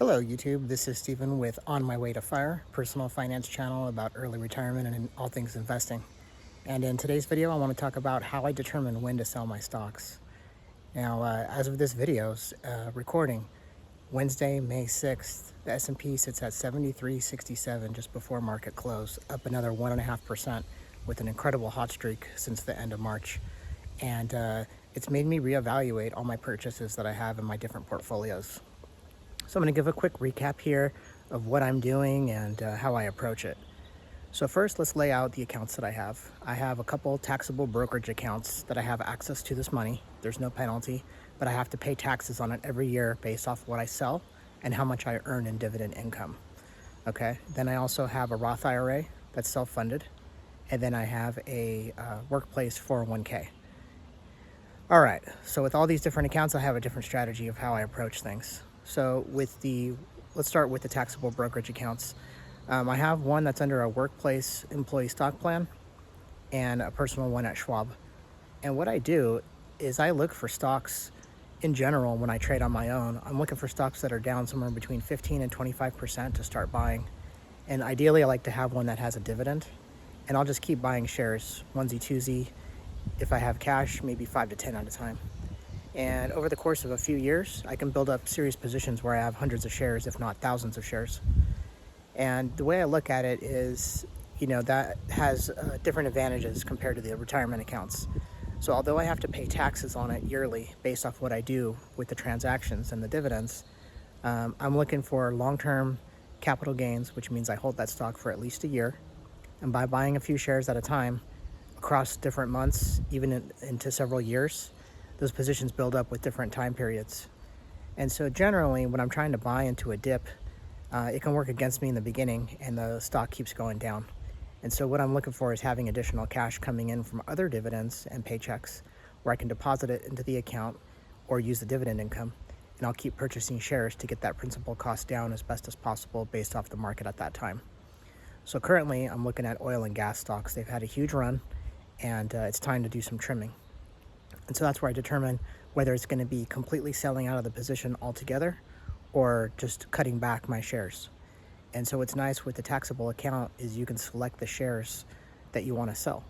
Hello YouTube, this is Stephen with On My Way to Fire, personal finance channel about early retirement and all things investing. And in today's video, I want to talk about how I determine when to sell my stocks. Now, as of this video's recording, Wednesday, May 6th, the S&P sits at 73.67 just before market close, up another 1.5% with an incredible hot streak since the end of March. And it's made me reevaluate all my purchases that I have in my different portfolios. So I'm going to give a quick recap here of what I'm doing and how I approach it. So first, let's lay out the accounts that I have. I have a couple taxable brokerage accounts that I have access to this money. There's no penalty, but I have to pay taxes on it every year based off what I sell and how much I earn in dividend income. Okay, then I also have a Roth IRA that's self-funded, and then I have a workplace 401k. All right, so with all these different accounts, I have a different strategy of how I approach things. So let's start with the taxable brokerage accounts. I have one that's under a workplace employee stock plan and a personal one at Schwab. And what I do is I look for stocks in general when I trade on my own. I'm looking for stocks that are down somewhere between 15 and 25% to start buying. And ideally, I like to have one that has a dividend. And I'll just keep buying shares, onesie, twosie. If I have cash, maybe 5 to 10 at a time. And over the course of a few years, I can build up serious positions where I have hundreds of shares, if not thousands of shares. And the way I look at it is, that has different advantages compared to the retirement accounts. So although I have to pay taxes on it yearly based off what I do with the transactions and the dividends, I'm looking for long-term capital gains, which means I hold that stock for at least a year. And by buying a few shares at a time across different months, even into several years, those positions build up with different time periods. And so generally, when I'm trying to buy into a dip, it can work against me in the beginning and the stock keeps going down. And so what I'm looking for is having additional cash coming in from other dividends and paychecks where I can deposit it into the account or use the dividend income. And I'll keep purchasing shares to get that principal cost down as best as possible based off the market at that time. So currently, I'm looking at oil and gas stocks. They've had a huge run and it's time to do some trimming. And so that's where I determine whether it's going to be completely selling out of the position altogether or just cutting back my shares. And so what's nice with the taxable account is you can select the shares that you want to sell.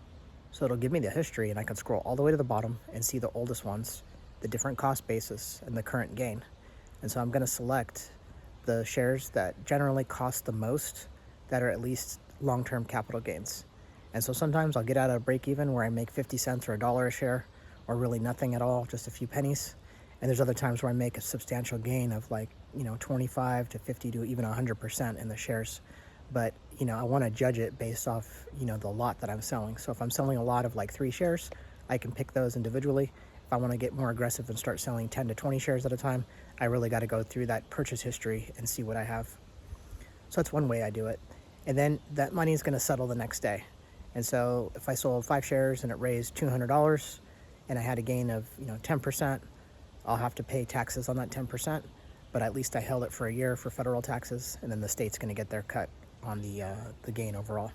So it'll give me the history and I can scroll all the way to the bottom and see the oldest ones, the different cost basis and the current gain. And so I'm going to select the shares that generally cost the most that are at least long-term capital gains. And so sometimes I'll get out of a break even where I make 50 cents or $1 a share, or really nothing at all, just a few pennies. And there's other times where I make a substantial gain of 25 to 50 to even 100% in the shares. But, I want to judge it based off, the lot that I'm selling. So if I'm selling a lot of 3 shares, I can pick those individually. If I want to get more aggressive and start selling 10 to 20 shares at a time, I really got to go through that purchase history and see what I have. So that's one way I do it. And then that money is going to settle the next day. And so if I sold 5 shares and it raised $200, and I had a gain of 10%, I'll have to pay taxes on that 10%, but at least I held it for a year for federal taxes, and then the state's going to get their cut on the gain overall.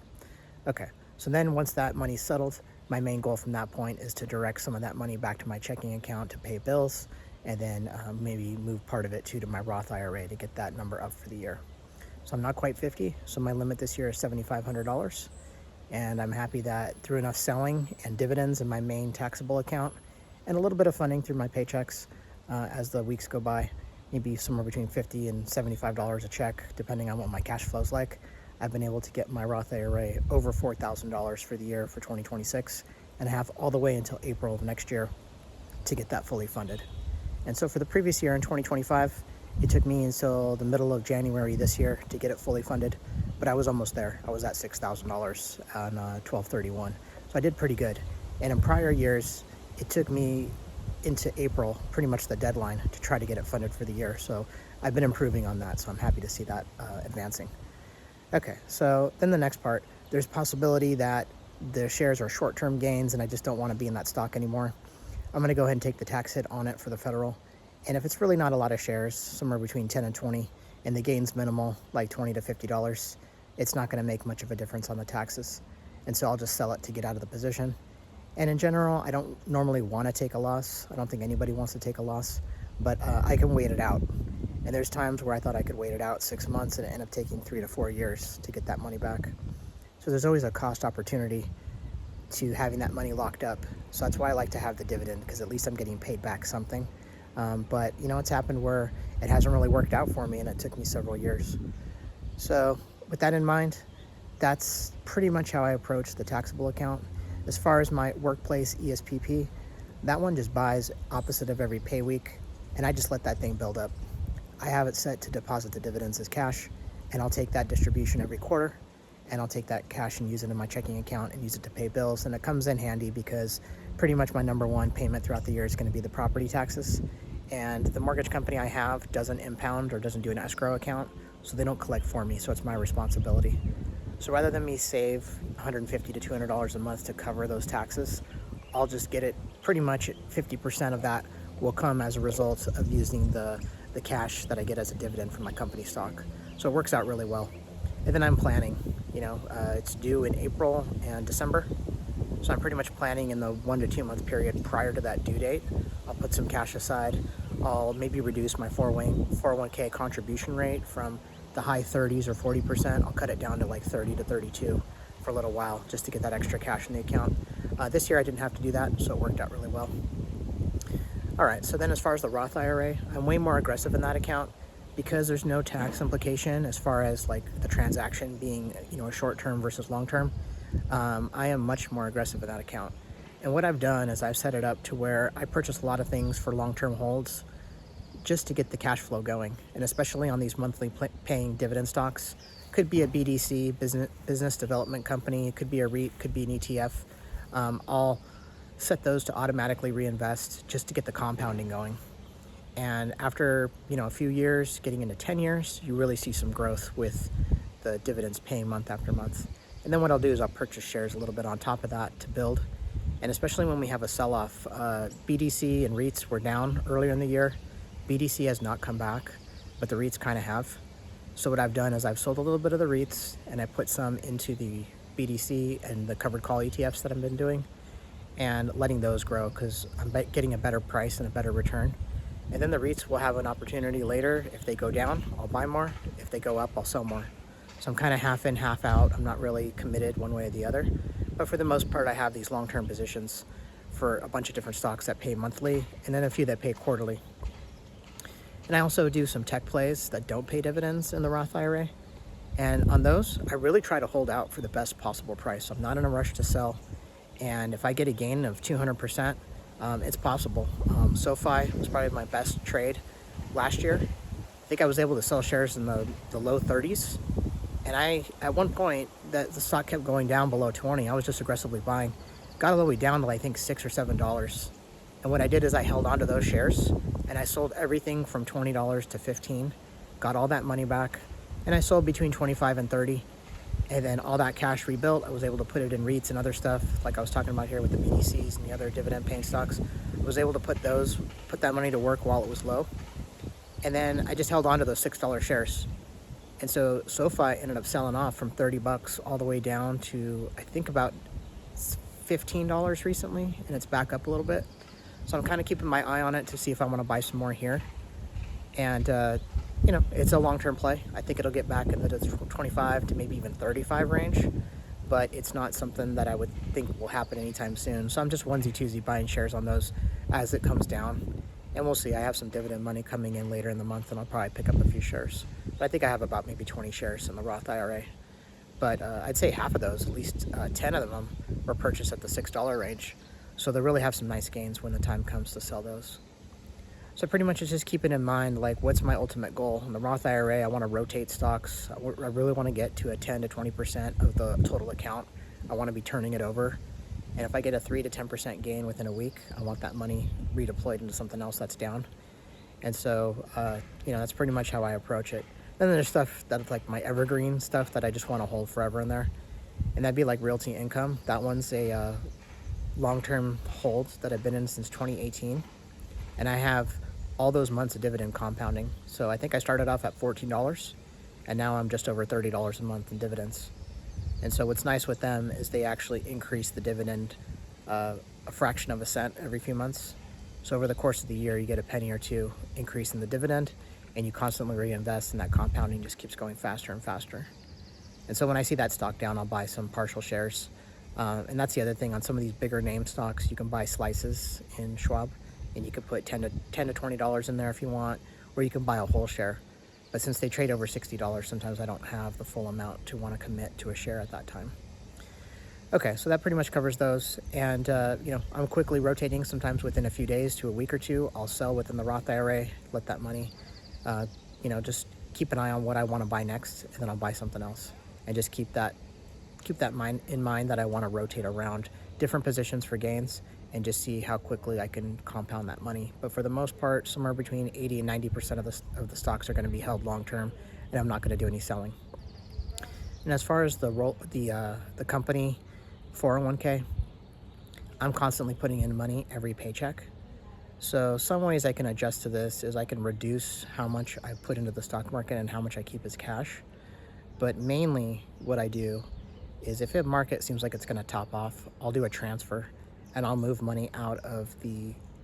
Okay, so then once that money's settled, my main goal from that point is to direct some of that money back to my checking account to pay bills, and then maybe move part of it to my Roth IRA to get that number up for the year. So I'm not quite 50, so my limit this year is $7,500. And I'm happy that through enough selling and dividends in my main taxable account and a little bit of funding through my paychecks as the weeks go by, maybe somewhere between $50 and $75 a check, depending on what my cash flow's like, I've been able to get my Roth IRA over $4,000 for the year for 2026 and have all the way until April of next year to get that fully funded. And so for the previous year in 2025, it took me until the middle of January this year to get it fully funded, but I was almost there. I was at $6,000 on 12/31, so I did pretty good. And in prior years, it took me into April, pretty much the deadline, to try to get it funded for the year. So I've been improving on that, so I'm happy to see that advancing. Okay, so then the next part, there's possibility that the shares are short-term gains and I just don't want to be in that stock anymore. I'm going to go ahead and take the tax hit on it for the federal. And if it's really not a lot of shares, somewhere between 10 and 20, and the gain's minimal, like $20 to $50, it's not going to make much of a difference on the taxes. And so I'll just sell it to get out of the position. And in general, I don't normally want to take a loss. I don't think anybody wants to take a loss, but I can wait it out. And there's times where I thought I could wait it out 6 months and it ended up taking 3 to 4 years to get that money back. So there's always a cost opportunity to having that money locked up. So that's why I like to have the dividend, because at least I'm getting paid back something. But it's happened where it hasn't really worked out for me and it took me several years. So with that in mind, that's pretty much how I approach the taxable account. As far as my workplace ESPP, that one just buys opposite of every pay week, and I just let that thing build up. I have it set to deposit the dividends as cash, and I'll take that distribution every quarter, and I'll take that cash and use it in my checking account and use it to pay bills. And it comes in handy because pretty much my number one payment throughout the year is going to be the property taxes. And the mortgage company I have doesn't impound or doesn't do an escrow account, so they don't collect for me, so it's my responsibility. So rather than me save $150 to $200 a month to cover those taxes, I'll just get it pretty much 50% of that will come as a result of using the cash that I get as a dividend from my company stock. So it works out really well. And then I'm planning, it's due in April and December. So I'm pretty much planning in the 1 to 2 month period prior to that due date. I'll put some cash aside. I'll maybe reduce my 401k contribution rate from the high 30s or 40%. I'll cut it down to like 30 to 32 for a little while just to get that extra cash in the account. This year I didn't have to do that, so it worked out really well. All right, so then as far as the Roth IRA, I'm way more aggressive in that account because there's no tax implication as far as like the transaction being, a short-term versus long-term. I am much more aggressive in that account. And what I've done is I've set it up to where I purchase a lot of things for long-term holds just to get the cash flow going. And especially on these monthly paying dividend stocks, could be a BDC, business development company, it could be a REIT, could be an ETF. I'll set those to automatically reinvest just to get the compounding going. And after, a few years, getting into 10 years, you really see some growth with the dividends paying month after month. And then what I'll do is I'll purchase shares a little bit on top of that to build. And especially when we have a sell-off, BDC and REITs were down earlier in the year. BDC has not come back, but the REITs kind of have. So what I've done is I've sold a little bit of the REITs and I put some into the BDC and the covered call ETFs that I've been doing and letting those grow because I'm getting a better price and a better return. And then the REITs will have an opportunity later. If they go down, I'll buy more. If they go up, I'll sell more. So I'm kind of half in, half out. I'm not really committed one way or the other. But for the most part, I have these long-term positions for a bunch of different stocks that pay monthly and then a few that pay quarterly. And I also do some tech plays that don't pay dividends in the Roth IRA. And on those, I really try to hold out for the best possible price. I'm not in a rush to sell. And if I get a gain of 200%, it's possible. SoFi was probably my best trade last year. I think I was able to sell shares in the low 30s. And at one point, the stock kept going down below 20. I was just aggressively buying. Got all the way down to I think $6 or $7. And what I did is I held on to those shares and I sold everything from $20 to $15, got all that money back, and I sold between 25 and 30. And then all that cash rebuilt. I was able to put it in REITs and other stuff, like I was talking about here with the BDCs and the other dividend-paying stocks. I was able to put that money to work while it was low. And then I just held on to those $6 shares. And so SoFi ended up selling off from 30 bucks all the way down to, I think, about $15 recently, and it's back up a little bit. So I'm kind of keeping my eye on it to see if I want to buy some more here. And, it's a long-term play. I think it'll get back into the 25 to maybe even 35 range, but it's not something that I would think will happen anytime soon. So I'm just onesie-twosie buying shares on those as it comes down. And we'll see. I have some dividend money coming in later in the month, and I'll probably pick up a few shares. But I think I have about maybe 20 shares in the Roth IRA. But I'd say half of those, at least 10 of them, were purchased at the $6 range. So they'll really have some nice gains when the time comes to sell those. So pretty much it's just keeping in mind, like, what's my ultimate goal? In the Roth IRA, I want to rotate stocks. I really want to get to a 10 to 20% of the total account. I want to be turning it over. And if I get a 3 to 10% gain within a week, I want that money redeployed into something else that's down. And so, that's pretty much how I approach it. Then there's stuff that's like my evergreen stuff that I just want to hold forever in there. And that'd be like Realty Income. That one's a long-term hold that I've been in since 2018. And I have all those months of dividend compounding. So I think I started off at $14, and now I'm just over $30 a month in dividends. And so what's nice with them is they actually increase the dividend a fraction of a cent every few months. So over the course of the year, you get a penny or two increase in the dividend, and you constantly reinvest, and that compounding just keeps going faster and faster. And so when I see that stock down, I'll buy some partial shares. And that's the other thing, on some of these bigger name stocks, you can buy slices in Schwab, and you can put $10 to $20 in there if you want, or you can buy a whole share. But since they trade over $60, sometimes I don't have the full amount to want to commit to a share at that time. Okay, so that pretty much covers those. And, I'm quickly rotating. Sometimes within a few days to a week or two, I'll sell within the Roth IRA, let that money, just keep an eye on what I want to buy next, and then I'll buy something else. And just keep that in mind that I want to rotate around different positions for gains and just see how quickly I can compound that money. But for the most part, somewhere between 80 and 90% of the stocks are going to be held long term, and I'm not going to do any selling. And as far as the company 401k, I'm constantly putting in money every paycheck. So some ways I can adjust to this is I can reduce how much I put into the stock market and how much I keep as cash. But mainly what I do is if a market seems like it's going to top off, I'll do a transfer and I'll move money out of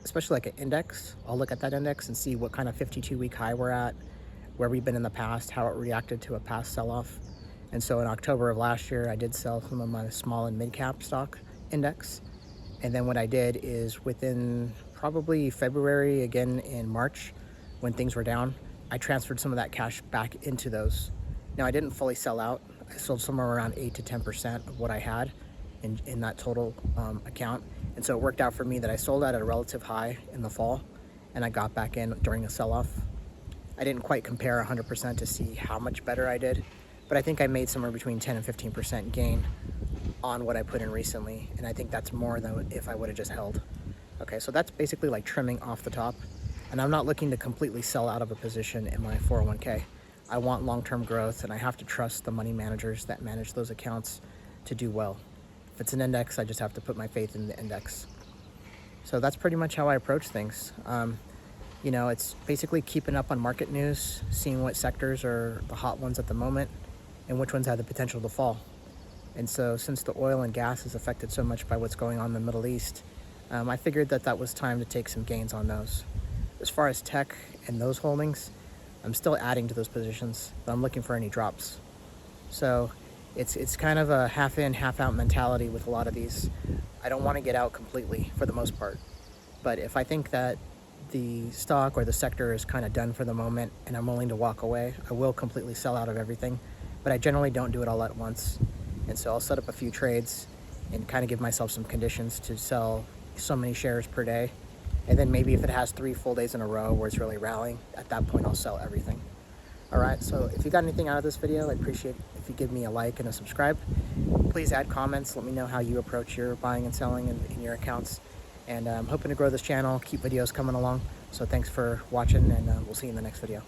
especially like an index. I'll look at that index and see what kind of 52-week high we're at, where we've been in the past, how it reacted to a past sell-off. And so in October of last year, I did sell some of my small and mid-cap stock index. And then what I did is within probably February, again in March, when things were down, I transferred some of that cash back into those. Now, I didn't fully sell out. I sold somewhere around 8 to 10% of what I had in that total account. And so it worked out for me that I sold out at a relative high in the fall, and I got back in during a sell-off. I didn't quite compare 100% to see how much better I did, but I think I made somewhere between 10 and 15% gain on what I put in recently, and I think that's more than if I would have just held. Okay, so that's basically like trimming off the top, and I'm not looking to completely sell out of a position in my 401k. I want long-term growth, and I have to trust the money managers that manage those accounts to do well. If it's an index, I just have to put my faith in the index. So that's pretty much how I approach things. It's basically keeping up on market news, seeing what sectors are the hot ones at the moment, and which ones have the potential to fall. And so since the oil and gas is affected so much by what's going on in the Middle East, I figured that was time to take some gains on those. As far as tech and those holdings, I'm still adding to those positions, but I'm looking for any drops. So it's kind of a half in, half out mentality with a lot of these. I don't want to get out completely for the most part. But if I think that the stock or the sector is kind of done for the moment and I'm willing to walk away, I will completely sell out of everything. But I generally don't do it all at once. And so I'll set up a few trades and kind of give myself some conditions to sell so many shares per day. And then maybe if it has 3 full days in a row where it's really rallying, at that point I'll sell everything. All right, so if you got anything out of this video, I'd appreciate if you give me a like and a subscribe. Please add comments. Let me know how you approach your buying and selling in your accounts. And I'm hoping to grow this channel, keep videos coming along. So thanks for watching, and we'll see you in the next video.